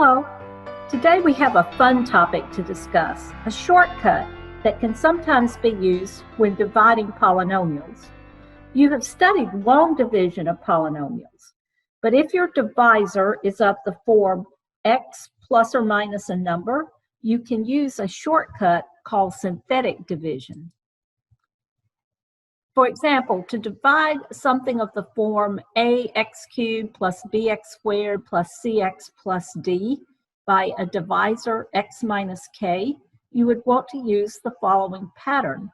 Hello. Today we have a fun topic to discuss, a shortcut that can sometimes be used when dividing polynomials. You have studied long division of polynomials, but if your divisor is of the form x plus or minus a number, you can use a shortcut called synthetic division. For example, to divide something of the form ax cubed plus bx squared plus cx plus d by a divisor x minus k, you would want to use the following pattern.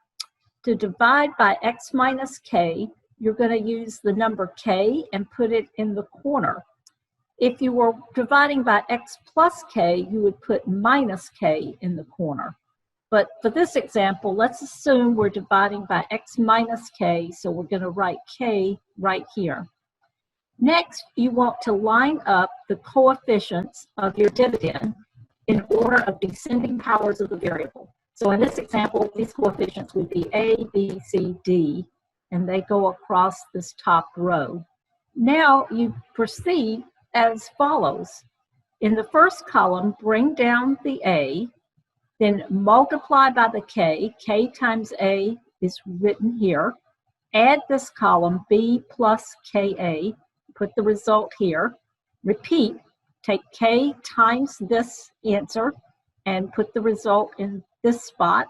To divide by x minus k, you're going to use the number k and put it in the corner. If you were dividing by x plus k, you would put minus k in the corner. But for this example, let's assume we're dividing by x minus k, so we're going to write k right here. Next, you want to line up the coefficients of your dividend in order of descending powers of the variable. So in this example, these coefficients would be a, b, c, d, and they go across this top row. Now you proceed as follows. In the first column, bring down the a, then multiply by the k times a is written here. Add this column, b plus ka, put the result here. Repeat, take k times this answer and put the result in this spot.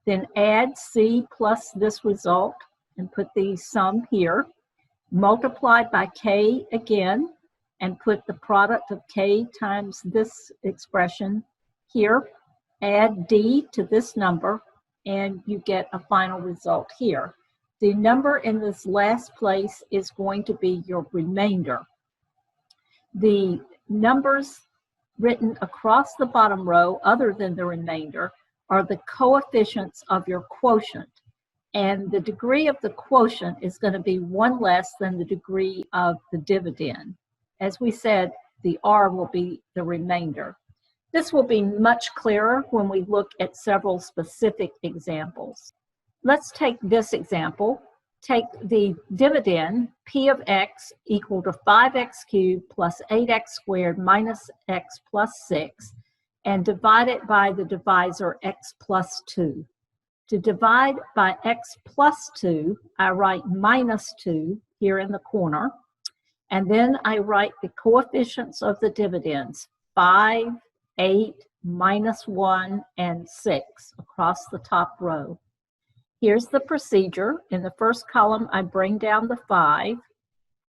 Then add c plus this result and put the sum here. Multiply by k again and put the product of k times this expression here. Add d to this number, and you get a final result here. The number in this last place is going to be your remainder. The numbers written across the bottom row, other than the remainder, are the coefficients of your quotient. And the degree of the quotient is going to be one less than the degree of the dividend. As we said, the r will be the remainder. This will be much clearer when we look at several specific examples. Let's take this example. Take the dividend, p of x equal to 5x cubed plus 8x squared minus x plus 6, and divide it by the divisor x plus 2. To divide by x plus 2, I write minus 2 here in the corner, and then I write the coefficients of the dividends, 5, 8, minus 1, and 6 across the top row. Here's the procedure. In the first column, I bring down the 5,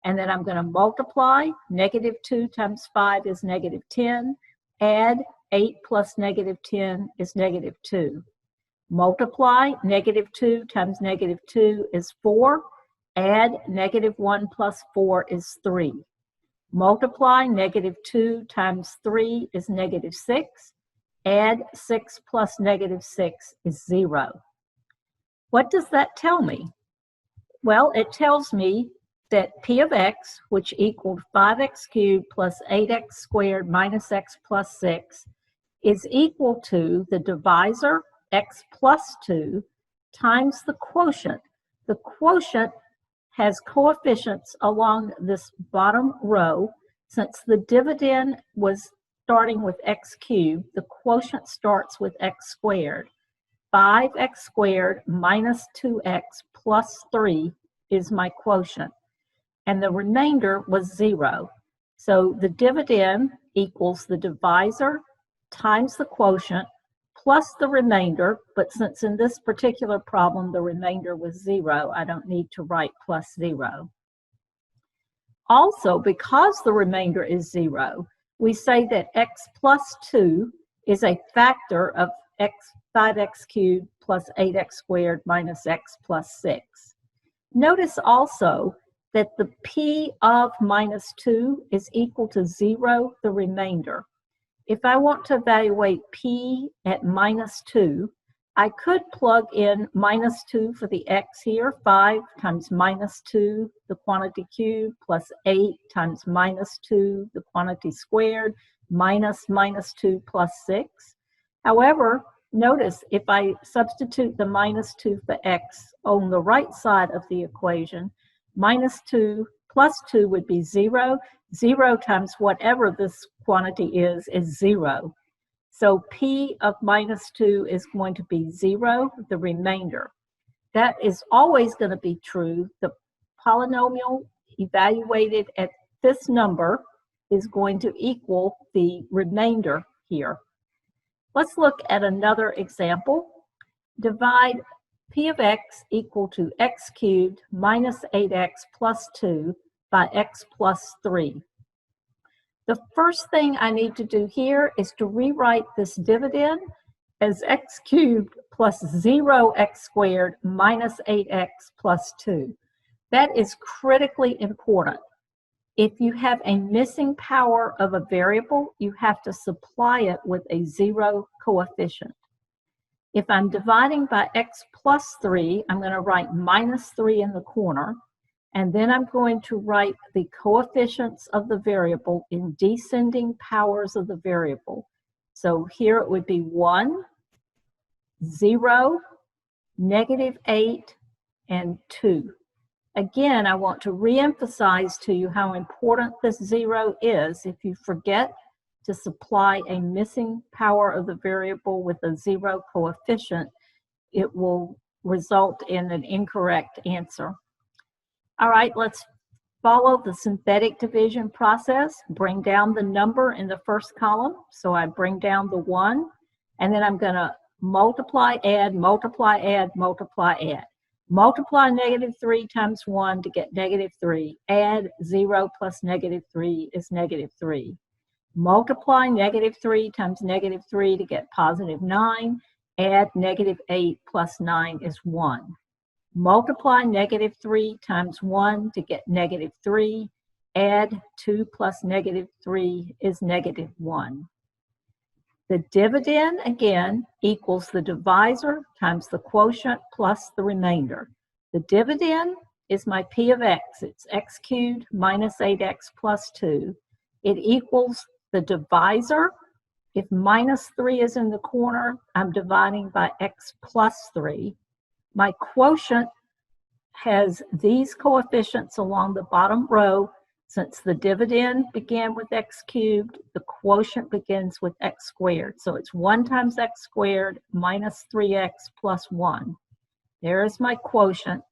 and then I'm going to multiply. Negative 2 times 5 is negative 10. Add 8 plus negative 10 is negative 2. Multiply. Negative 2 times negative 2 is 4. Add negative 1 plus 4 is 3. Multiply, negative 2 times 3 is negative 6. Add 6 plus negative 6 is 0. What does that tell me? Well, it tells me that p of x, which equaled 5x cubed plus 8x squared minus x plus 6, is equal to the divisor, x plus 2, times the quotient. The quotient has coefficients along this bottom row. Since the dividend was starting with x cubed, the quotient starts with x squared. 5x squared minus 2x plus 3 is my quotient, and the remainder was 0. So the dividend equals the divisor times the quotient plus the remainder, but since in this particular problem the remainder was 0, I don't need to write plus 0. Also, because the remainder is 0, we say that x plus 2 is a factor of 5x cubed plus 8x squared minus x plus 6. Notice also that the p of minus 2 is equal to 0, the remainder. If I want to evaluate p at minus 2, I could plug in minus 2 for the x here, 5 times minus 2, the quantity cubed, plus 8 times minus 2, the quantity squared, minus 2 plus 6. However, notice if I substitute the minus 2 for x on the right side of the equation, minus 2 plus 2 would be 0, 0 times whatever this quantity is 0. So p of minus 2 is going to be 0, the remainder. That is always going to be true. The polynomial evaluated at this number is going to equal the remainder here. Let's look at another example. Divide p of x equal to x cubed minus 8x plus 2 by x plus 3. The first thing I need to do here is to rewrite this dividend as x cubed plus 0x squared minus 8x plus 2. That is critically important. If you have a missing power of a variable, you have to supply it with a 0 coefficient. If I'm dividing by x plus 3, I'm going to write minus 3 in the corner, and then I'm going to write the coefficients of the variable in descending powers of the variable. So here it would be 1, 0, -8, and 2. Again, I want to re-emphasize to you how important this 0 is. If you forget to supply a missing power of the variable with a 0 coefficient, it will result in an incorrect answer. All right, let's follow the synthetic division process. Bring down the number in the first column. So I bring down the 1, and then I'm going to multiply, add, multiply, add, multiply, add. Multiply -3 times 1 to get -3. Add 0 plus -3 is -3. Multiply -3 times -3 to get +9. Add -8 plus 9 is 1. Multiply -3 times 1 to get -3. Add 2 plus -3 is -1. The dividend, again, equals the divisor times the quotient plus the remainder. The dividend is my p of x. It's x cubed minus 8x plus 2. It equals the divisor. If minus 3 is in the corner, I'm dividing by x plus 3. My quotient has these coefficients along the bottom row. Since the dividend began with x cubed, the quotient begins with x squared. So it's 1 times x squared minus 3x plus 1. There is my quotient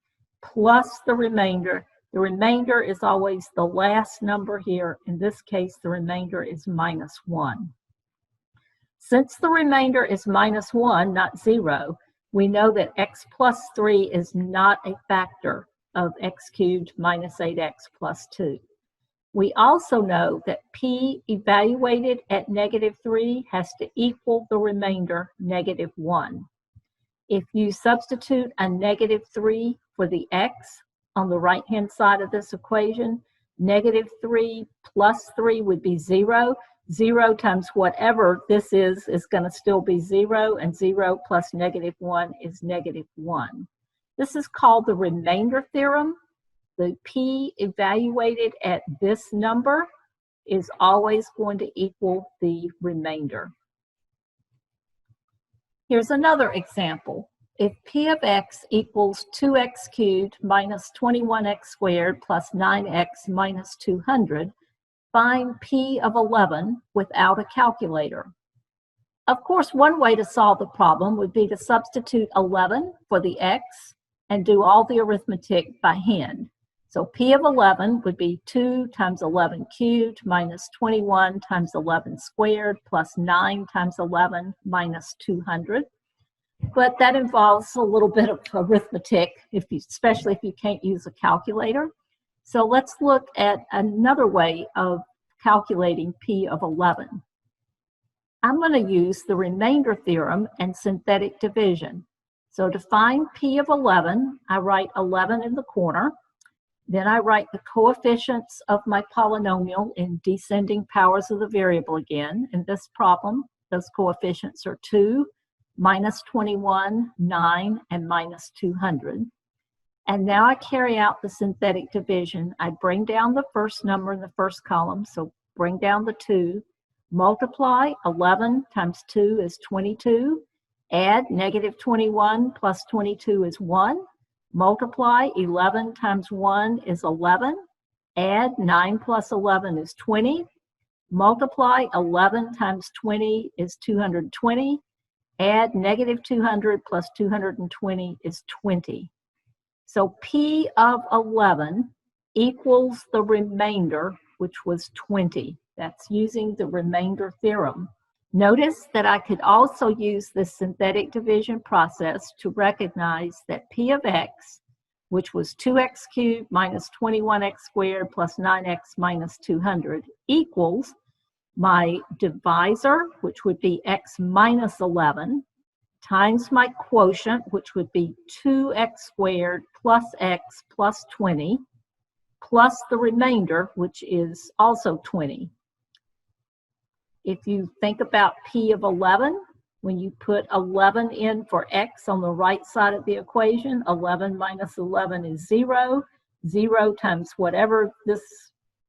plus the remainder. The remainder is always the last number here. In this case, the remainder is minus 1. Since the remainder is minus 1, not 0, we know that x plus 3 is not a factor of x cubed minus 8x plus 2. We also know that p evaluated at -3 has to equal the remainder, -1. If you substitute a -3 for the x on the right-hand side of this equation, -3 plus 3 would be 0. 0 times whatever this is going to still be 0, and 0 plus -1 is -1. This is called the remainder theorem. The p evaluated at this number is always going to equal the remainder. Here's another example. If p of x equals 2x cubed minus 21x squared plus 9x minus 200, find p of 11 without a calculator. Of course, one way to solve the problem would be to substitute 11 for the x and do all the arithmetic by hand. So p of 11 would be 2 times 11 cubed minus 21 times 11 squared plus 9 times 11 minus 200. But that involves a little bit of arithmetic, especially if you can't use a calculator. So let's look at another way of calculating p of 11. I'm going to use the remainder theorem and synthetic division. So to find p of 11, I write 11 in the corner. Then I write the coefficients of my polynomial in descending powers of the variable again. In this problem, those coefficients are 2, minus 21, 9, and minus 200. And now I carry out the synthetic division. I bring down the first number in the first column, so bring down the 2. Multiply, 11 times 2 is 22. Add, -21 plus 22 is 1. Multiply, 11 times 1 is 11. Add 9 plus 11 is 20. Multiply 11 times 20 is 220. Add negative 200 plus 220 is 20. So P of 11 equals the remainder, which was 20. That's using the remainder theorem. Notice that I could also use this synthetic division process to recognize that P of x, which was 2x cubed minus 21x squared plus 9x minus 200, equals my divisor, which would be x minus 11, times my quotient, which would be 2x squared plus x plus 20, plus the remainder, which is also 20. If you think about P of 11, when you put 11 in for x on the right side of the equation, 11 minus 11 is 0. 0 times whatever this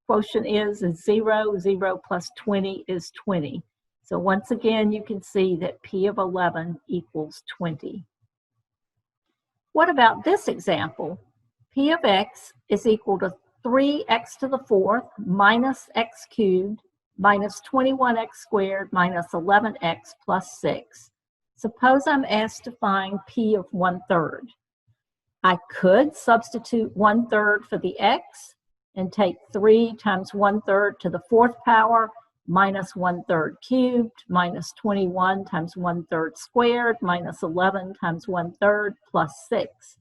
quotient is 0. 0 plus 20 is 20. So once again, you can see that P of 11 equals 20. What about this example? P of x is equal to 3x to the fourth minus x cubed minus 21x squared minus 11x plus 6. Suppose I'm asked to find P of 1/3. I could substitute 1/3 for the x and take 3 times 1/3 to the fourth power minus 1/3 cubed minus 21 times 1/3 squared minus 11 times 1/3 plus 6.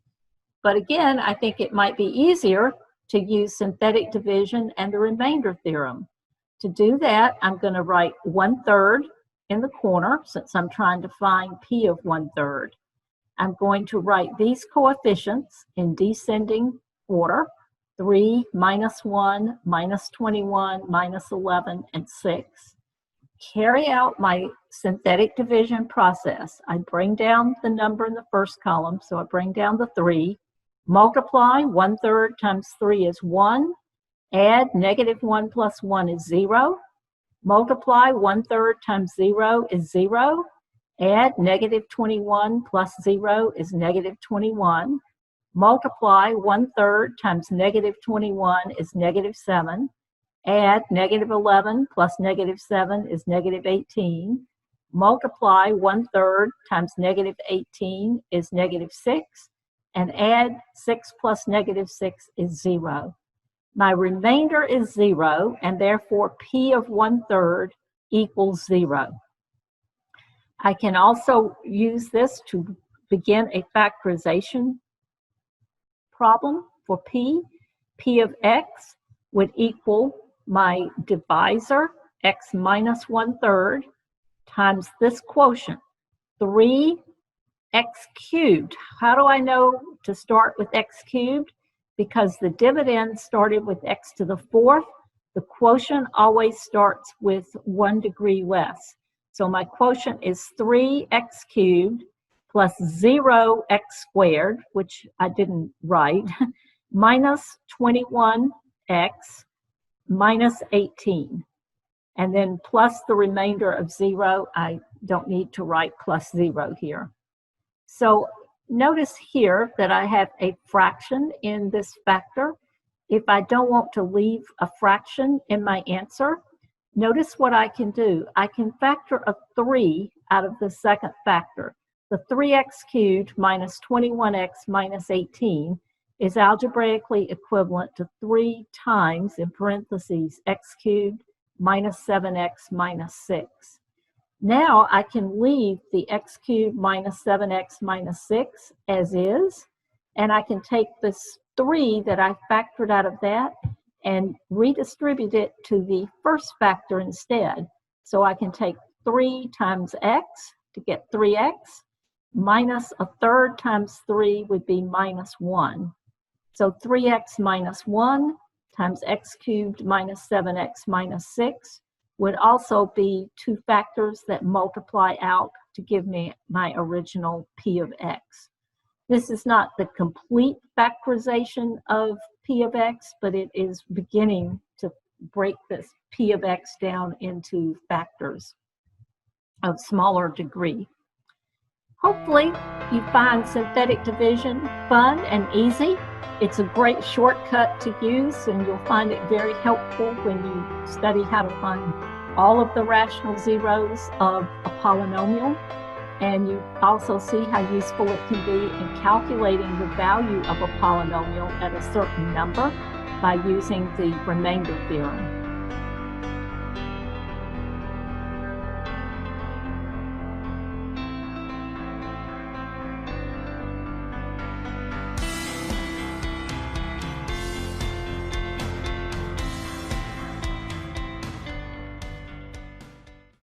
But again, I think it might be easier to use synthetic division and the remainder theorem. To do that, I'm going to write 1/3 in the corner since I'm trying to find P of 1/3. I'm going to write these coefficients in descending order: 3 minus 1 minus 21 minus 11 and 6. Carry out my synthetic division process. I bring down the number in the first column, so I bring down the 3. Multiply 1/3 times 3 is 1. Add negative 1 plus 1 is 0. Multiply 1/3 times 0 is 0. Add negative 21 plus 0 is negative 21. Multiply 1/3 times negative 21 is negative 7. Add negative 11 plus negative 7 is negative 18. Multiply 1/3 times negative 18 is negative 6. And add 6 plus negative 6 is 0. My remainder is 0, and therefore P of 1/3 equals 0. I can also use this to begin a factorization problem for P. P of x would equal my divisor, x minus 1/3, times this quotient, 3x cubed. How do I know to start with x cubed? Because the dividend started with x to the fourth. The quotient always starts with 1 degree less. So my quotient is 3x cubed plus 0x squared, which I didn't write, minus 21x minus 18. And then plus the remainder of 0. I don't need to write plus 0 here. So notice here that I have a fraction in this factor. If I don't want to leave a fraction in my answer, notice what I can do. I can factor a 3 out of the second factor. The 3x cubed minus 21x minus 18 is algebraically equivalent to 3 times, in parentheses, x cubed minus 7x minus 6. Now I can leave the x cubed minus 7x minus 6 as is, and I can take this 3 that I factored out of that and redistribute it to the first factor instead. So I can take 3 times x to get 3x, minus 1/3 times 3 would be minus 1. So 3x minus 1 times x cubed minus 7x minus 6 would also be 2 factors that multiply out to give me my original P of x. This is not the complete factorization of P of x, but it is beginning to break this P of x down into factors of smaller degree. Hopefully, you find synthetic division fun and easy. It's a great shortcut to use, and you'll find it very helpful when you study how to find all of the rational zeros of a polynomial. And you also see how useful it can be in calculating the value of a polynomial at a certain number by using the remainder theorem.